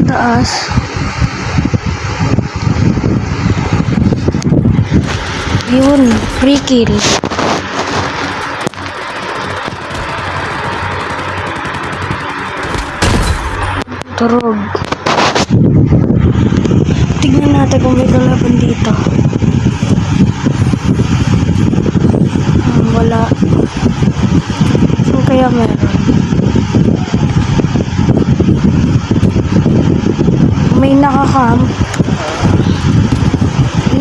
Taas. Yun, free kill. Turog. Tignan natin kung may kalaban dito. Wala. Saan kaya meron? May nakakam.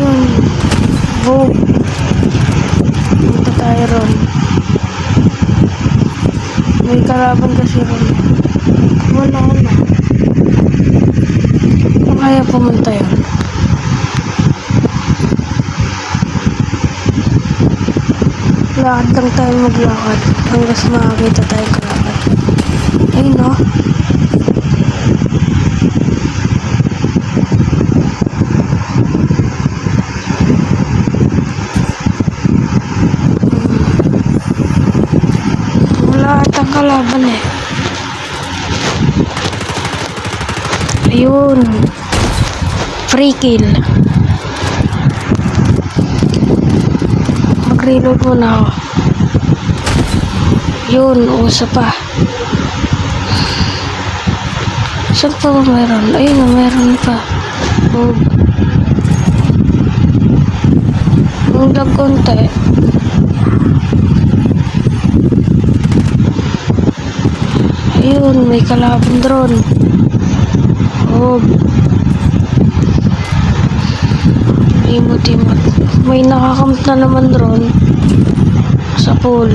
Yun. Vogue. Punta tayo ron. May kalaban kasi ron. Wala na. Kaya pumunta yun. Lakad lang tayo maglakad hanggang sa makakita tayong kalaban. Ayun no. Wala atang kalaban eh. Ayun. Free kill. Mag-reload muna ako. Yun, usa pa. Saan pa ba meron? Ayun na, meron pa. Ang lag konti. Ayun, may kalaban drone. Imot-imot. May nakakamp na naman drone sa pool.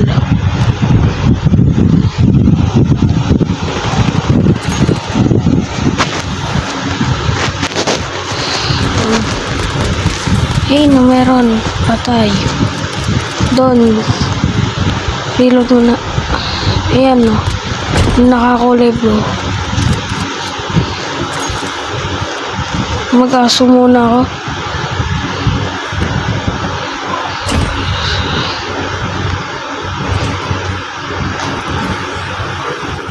Hey, no meron. Patay. Doon. Reload muna. Ayan no. Nakakulay blue. Mag-aso muna ako.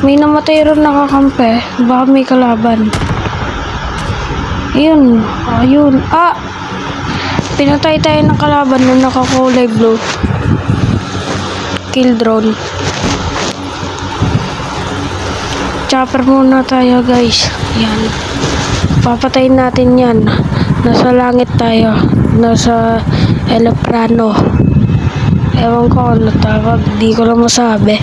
May namatay rin nakakampe. Baka may kalaban. Ayun. Ayun. Ah! Pinatay tayo ng kalaban na nakakulay blue. Kill drone. Chopper muna tayo guys. Yan. Papatayin natin yan. Nasa langit tayo. Nasa Eleprano. Ewan ko ano tawag. Di ko lang masabi.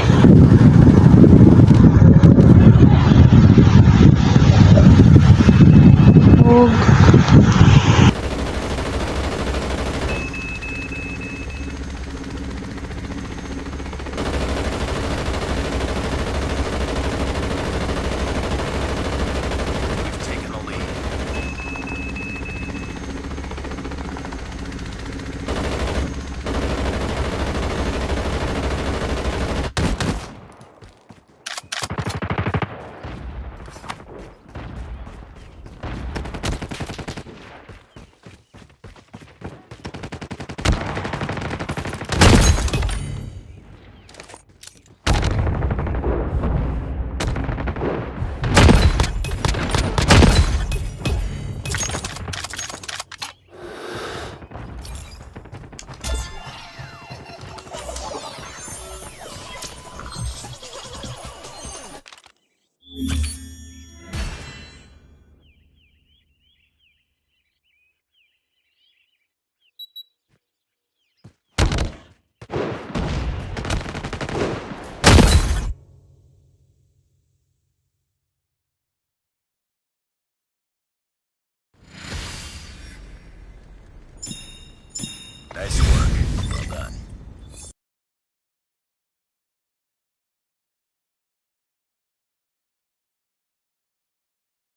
Nice one.